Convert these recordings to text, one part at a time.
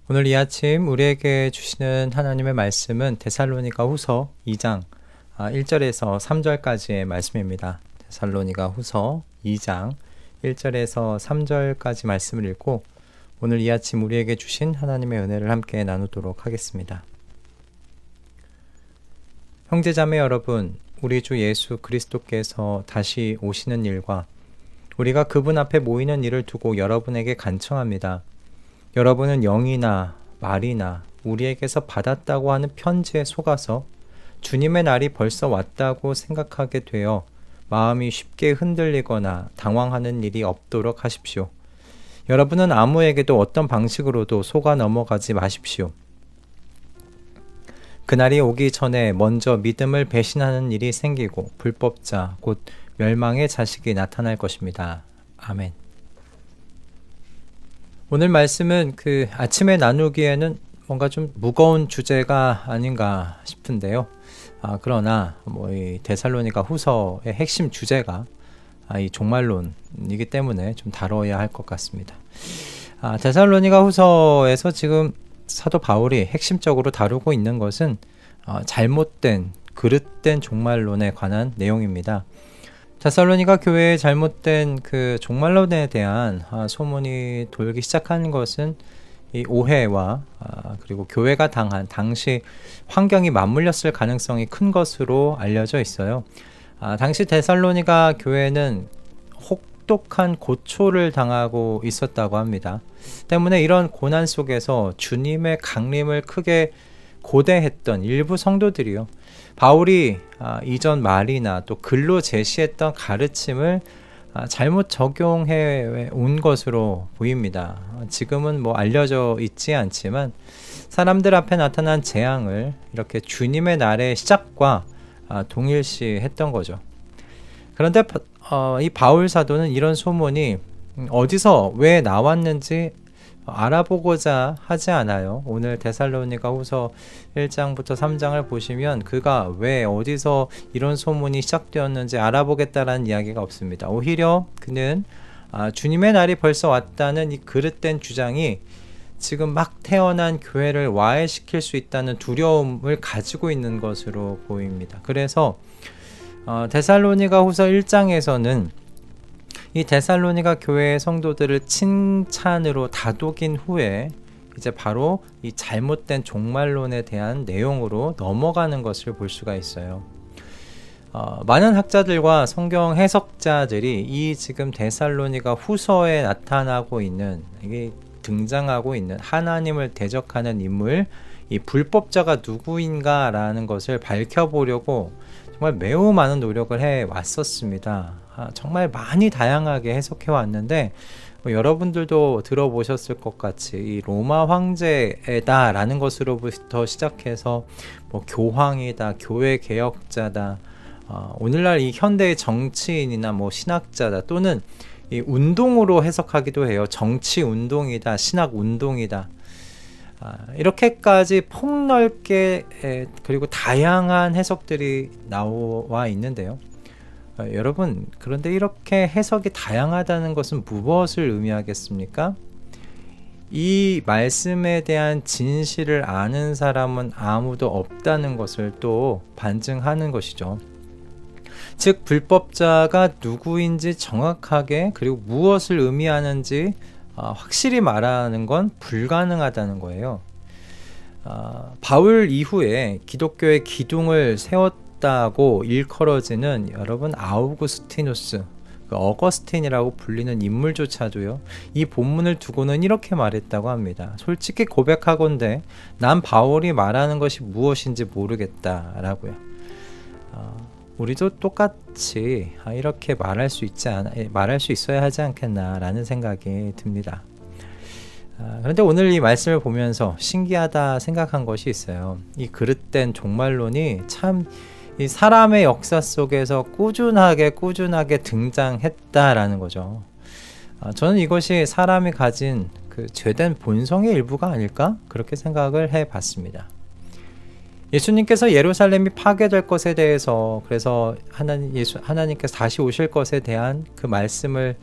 오늘 이 아침 우리에게 주시는 하나님의 말씀은 데살로니가 후서 2장 1절에서 3절까지의 말씀입니다. 데살로니가 후서 2장 1절에서 3절까지 말씀을 읽고 오늘 이 아침 우리에게 주신 하나님의 은혜를 함께 나누도록 하겠습니다. 형제자매 여러분, 우리 주 예수 그리스도께서 다시 오시는 일과 우리가 그분 앞에 모이는 일을 두고 여러분에게 간청합니다. 여러분은 영이나 말이나 우리에게서 받았다고 하는 편지에 속아서 주님의 날이 벌써 왔다고 생각하게 되어 마음이 쉽게 흔들리거나 당황하는 일이 없도록 하십시오. 여러분은 아무에게도 어떤 방식으로도 속아 넘어가지 마십시오. 그날이 오기 전에 먼저 믿음을 배신하는 일이 생기고 불법자 곧 멸망의 자식이 나타날 것입니다. 아멘. 오늘 말씀은 아침에 나누기에는 뭔가 좀 무거운 주제가 아닌가 싶은데요. 그러나 이 데살로니가 후서의 핵심 주제가 이 종말론이기 때문에 좀 다뤄야 할 것 같습니다. 데살로니가 후서에서 지금 사도 바울이 핵심적으로 다루고 있는 것은 잘못된 그릇된 종말론에 관한 내용입니다. 데살로니가 교회의 잘못된 종말론에 대한 소문이 돌기 시작한 것은 이 오해와 그리고 교회가 당한 당시 환경이 맞물렸을 가능성이 큰 것으로 알려져 있어요. 당시 데살로니가 교회는 혹독한 고초를 당하고 있었다고 합니다. 때문에 이런 고난 속에서 주님의 강림을 크게 고대했던 일부 성도들이요, 바울이 이전 말이나 또 글로 제시했던 가르침을 잘못 적용해 온 것으로 보입니다. 지금은 알려져 있지 않지만 사람들 앞에 나타난 재앙을 이렇게 주님의 날의 시작과 동일시했던 거죠. 그런데 이 바울 사도는 이런 소문이 어디서 왜 나왔는지 알아보고자 하지 않아요. 오늘 데살로니가 후서 1장부터 3장을 보시면 그가 왜 어디서 이런 소문이 시작되었는지 알아보겠다라는 이야기가 없습니다. 오히려 그는 주님의 날이 벌써 왔다는 이 그릇된 주장이 지금 막 태어난 교회를 와해시킬 수 있다는 두려움을 가지고 있는 것으로 보입니다. 그래서 데살로니가 후서 1장에서는 이 데살로니가 교회의 성도들을 칭찬으로 다독인 후에 이제 바로 이 잘못된 종말론에 대한 내용으로 넘어가는 것을 볼 수가 있어요. 많은 학자들과 성경 해석자들이 이 지금 데살로니가 후서에 나타나고 있는, 이게 등장하고 있는 하나님을 대적하는 인물, 이 불법자가 누구인가라는 것을 밝혀보려고 정말 매우 많은 노력을 해 왔었습니다. 정말 많이 다양하게 해석해 왔는데 여러분들도 들어보셨을 것 같이 이 로마 황제다 라는 것으로부터 시작해서 교황이다, 교회 개혁자다, 오늘날 이 현대의 정치인이나 신학자다, 또는 이 운동으로 해석하기도 해요. 정치 운동이다, 신학 운동이다, 이렇게까지 폭넓게 그리고 다양한 해석들이 나와 있는데요. 여러분, 그런데 이렇게 해석이 다양하다는 것은 무엇을 의미하겠습니까? 이 말씀에 대한 진실을 아는 사람은 아무도 없다는 것을 또 반증하는 것이죠. 즉, 불법자가 누구인지 정확하게 그리고 무엇을 의미하는지 확실히 말하는 건 불가능하다는 거예요. 바울 이후에 기독교의 기둥을 세웠다고 일컬어지는 여러분 아우구스티누스, 어거스틴이라고 불리는 인물조차도요, 이 본문을 두고는 이렇게 말했다고 합니다. 솔직히 고백하건대 난 바울이 말하는 것이 무엇인지 모르겠다라고요. 우리도 똑같이 이렇게 말할 수 있어야 하지 않겠나라는 생각이 듭니다. 그런데 오늘 이 말씀을 보면서 신기하다 생각한 것이 있어요. 이 그릇된 종말론이 참 이 사람의 역사 속에서 꾸준하게 등장했다라는 거죠. 저는 이것이 사람이 가진 죄된 본성의 일부가 아닐까? 그렇게 생각을 해봤습니다. 예수님께서 예루살렘이 파괴될 것에 대해서, 그래서 하나님께서 다시 오실 것에 대한 그 말씀을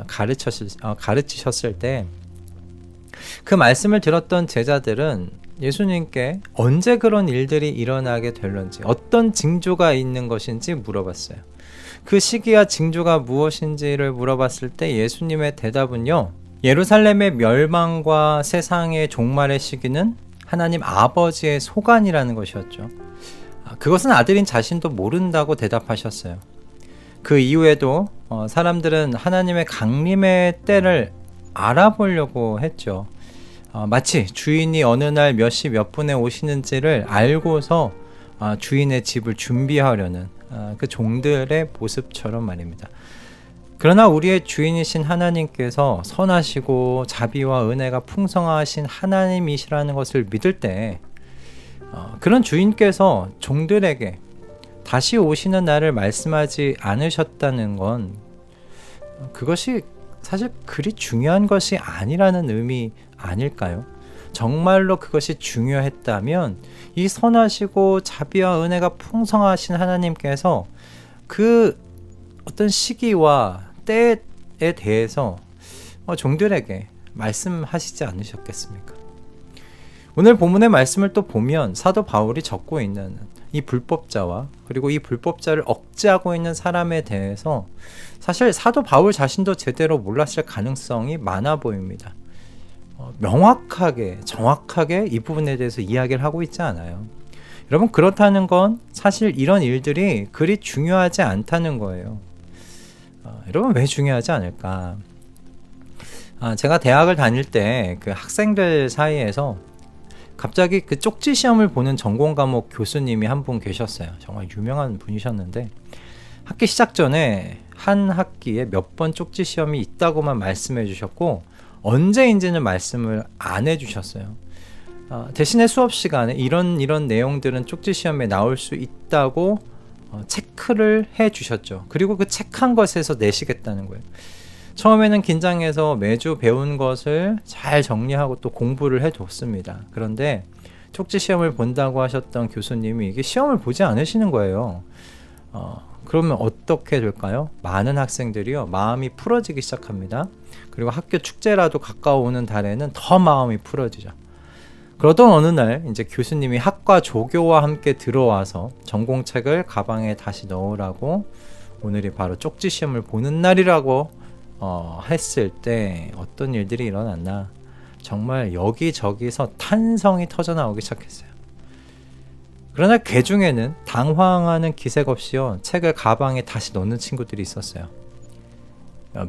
가르치셨을 때 그 말씀을 들었던 제자들은 예수님께 언제 그런 일들이 일어나게 될런지, 어떤 징조가 있는 것인지 물어봤어요. 그 시기와 징조가 무엇인지를 물어봤을 때 예수님의 대답은요, 예루살렘의 멸망과 세상의 종말의 시기는 하나님 아버지의 소관이라는 것이었죠. 그것은 아들인 자신도 모른다고 대답하셨어요. 그 이후에도 사람들은 하나님의 강림의 때를 알아보려고 했죠. 마치 주인이 어느 날 몇 시 몇 분에 오시는지를 알고서 주인의 집을 준비하려는 그 종들의 모습처럼 말입니다. 그러나 우리의 주인이신 하나님께서 선하시고 자비와 은혜가 풍성하신 하나님이시라는 것을 믿을 때 그런 주인께서 종들에게 다시 오시는 날을 말씀하지 않으셨다는 건 그것이 사실 그리 중요한 것이 아니라는 의미 아닐까요? 정말로 그것이 중요했다면 이 선하시고 자비와 은혜가 풍성하신 하나님께서 그 어떤 시기와 때에 대해서 종들에게 말씀하시지 않으셨겠습니까? 오늘 본문의 말씀을 또 보면 사도 바울이 적고 있는 이 불법자와 그리고 이 불법자를 억제하고 있는 사람에 대해서 사실 사도 바울 자신도 제대로 몰랐을 가능성이 많아 보입니다. 명확하게 정확하게 이 부분에 대해서 이야기를 하고 있지 않아요. 여러분, 그렇다는 건 사실 이런 일들이 그리 중요하지 않다는 거예요. 여러분, 왜 중요하지 않을까? 제가 대학을 다닐 때 그 학생들 사이에서 갑자기 그 쪽지 시험을 보는 전공 과목 교수님이 한 분 계셨어요. 정말 유명한 분이셨는데 학기 시작 전에 한 학기에 몇 번 쪽지 시험이 있다고만 말씀해 주셨고 언제인지는 말씀을 안 해주셨어요. 대신에 수업 시간에 이런 내용들은 쪽지 시험에 나올 수 있다고 체크를 해 주셨죠. 그리고 그 체크한 것에서 내시겠다는 거예요. 처음에는 긴장해서 매주 배운 것을 잘 정리하고 또 공부를 해뒀습니다. 그런데 쪽지 시험을 본다고 하셨던 교수님이 이게 시험을 보지 않으시는 거예요. 그러면 어떻게 될까요? 많은 학생들이요, 마음이 풀어지기 시작합니다. 그리고 학교 축제라도 가까워오는 달에는 더 마음이 풀어지죠. 그러던 어느 날 이제 교수님이 학과 조교와 함께 들어와서 전공책을 가방에 다시 넣으라고, 오늘이 바로 쪽지 시험을 보는 날이라고 했을 때 어떤 일들이 일어났나, 정말 여기저기서 탄성이 터져나오기 시작했어요. 그러나 그 중에는 당황하는 기색 없이요, 책을 가방에 다시 넣는 친구들이 있었어요.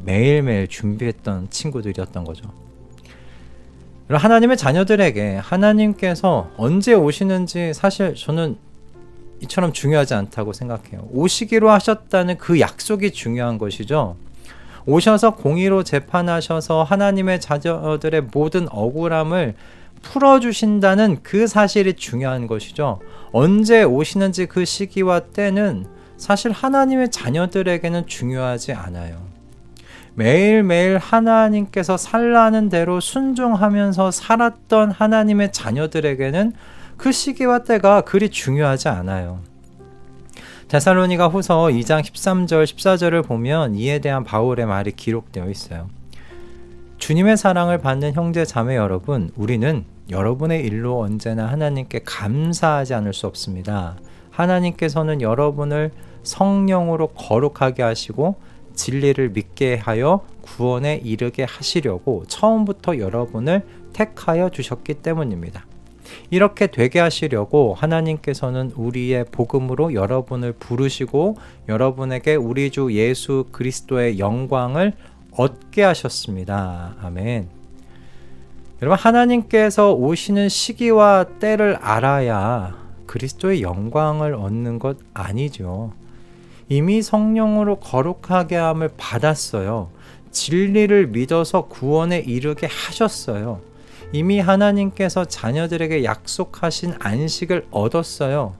매일매일 준비했던 친구들이었던 거죠. 하나님의 자녀들에게 하나님께서 언제 오시는지 사실 저는 이처럼 중요하지 않다고 생각해요. 오시기로 하셨다는 그 약속이 중요한 것이죠. 오셔서 공의로 재판하셔서 하나님의 자녀들의 모든 억울함을 풀어주신다는 그 사실이 중요한 것이죠. 언제 오시는지 그 시기와 때는 사실 하나님의 자녀들에게는 중요하지 않아요. 매일매일 하나님께서 살라는 대로 순종하면서 살았던 하나님의 자녀들에게는 그 시기와 때가 그리 중요하지 않아요. 데살로니가 후서 2장 13절 14절을 보면 이에 대한 바울의 말이 기록되어 있어요. 주님의 사랑을 받는 형제 자매 여러분, 우리는 여러분의 일로 언제나 하나님께 감사하지 않을 수 없습니다. 하나님께서는 여러분을 성령으로 거룩하게 하시고 진리를 믿게 하여 구원에 이르게 하시려고 처음부터 여러분을 택하여 주셨기 때문입니다. 이렇게 되게 하시려고 하나님께서는 우리의 복음으로 여러분을 부르시고 여러분에게 우리 주 예수 그리스도의 영광을 얻게 하셨습니다. 아멘. 여러분, 하나님께서 오시는 시기와 때를 알아야 그리스도의 영광을 얻는 것 아니죠. 이미 성령으로 거룩하게 함을 받았어요. 진리를 믿어서 구원에 이르게 하셨어요. 이미 하나님께서 자녀들에게 약속하신 안식을 얻었어요.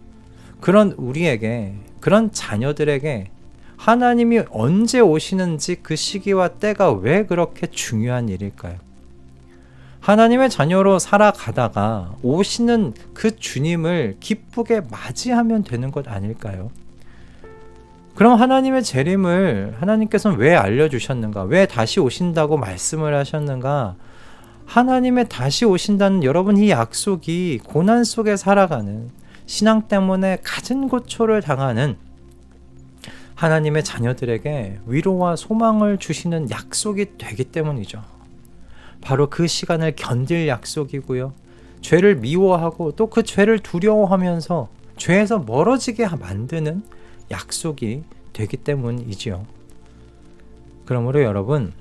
그런 우리에게, 그런 자녀들에게 하나님이 언제 오시는지 그 시기와 때가 왜 그렇게 중요한 일일까요? 하나님의 자녀로 살아가다가 오시는 그 주님을 기쁘게 맞이하면 되는 것 아닐까요? 그럼 하나님의 재림을 하나님께서는 왜 알려주셨는가? 왜 다시 오신다고 말씀을 하셨는가? 하나님의 다시 오신다는 여러분 이 약속이 고난 속에 살아가는 신앙 때문에 갖은 고초를 당하는 하나님의 자녀들에게 위로와 소망을 주시는 약속이 되기 때문이죠. 바로 그 시간을 견딜 약속이고요. 죄를 미워하고 또 그 죄를 두려워하면서 죄에서 멀어지게 만드는 약속이 되기 때문이지요. 그러므로 여러분,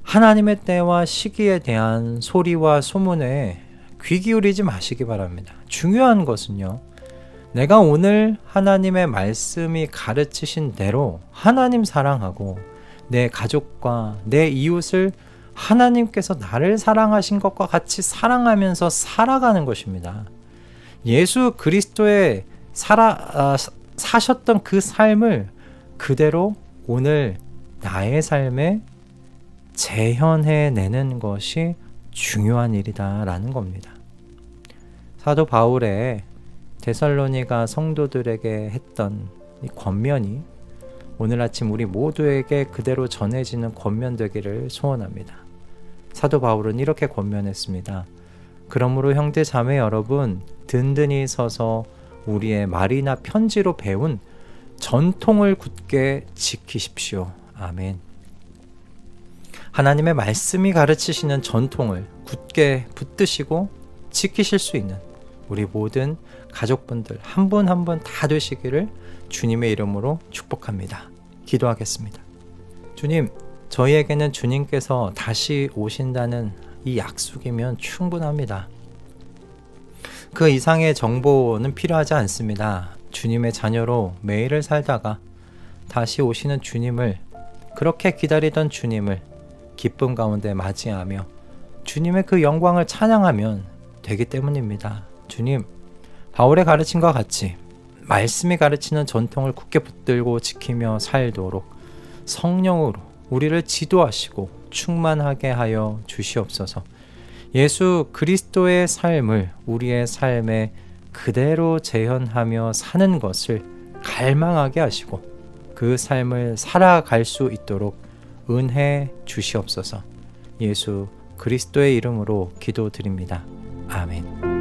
하나님의 때와 시기에 대한 소리와 소문에 귀 기울이지 마시기 바랍니다. 중요한 것은요, 내가 오늘 하나님의 말씀이 가르치신 대로 하나님 사랑하고 내 가족과 내 이웃을 하나님께서 나를 사랑하신 것과 같이 사랑하면서 살아가는 것입니다. 예수 그리스도의 사셨던 그 삶을 그대로 오늘 나의 삶에 재현해내는 것이 중요한 일이다라는 겁니다. 사도 바울의 데살로니가 성도들에게 했던 이 권면이 오늘 아침 우리 모두에게 그대로 전해지는 권면 되기를 소원합니다. 사도 바울은 이렇게 권면했습니다. 그러므로 형제 자매 여러분, 든든히 서서 우리의 말이나 편지로 배운 전통을 굳게 지키십시오. 아멘. 하나님의 말씀이 가르치시는 전통을 굳게 붙드시고 지키실 수 있는 우리 모든 가족분들 한 분 한 분 다 되시기를 주님의 이름으로 축복합니다. 기도하겠습니다. 주님, 저희에게는 주님께서 다시 오신다는 이 약속이면 충분합니다. 그 이상의 정보는 필요하지 않습니다. 주님의 자녀로 매일을 살다가 다시 오시는 주님을, 그렇게 기다리던 주님을 기쁨 가운데 맞이하며 주님의 그 영광을 찬양하면 되기 때문입니다. 주님, 바울의 가르침과 같이 말씀이 가르치는 전통을 굳게 붙들고 지키며 살도록 성령으로 우리를 지도하시고 충만하게 하여 주시옵소서. 예수 그리스도의 삶을 우리의 삶에 그대로 재현하며 사는 것을 갈망하게 하시고 그 삶을 살아갈 수 있도록 은혜 주시옵소서. 예수 그리스도의 이름으로 기도드립니다. 아멘.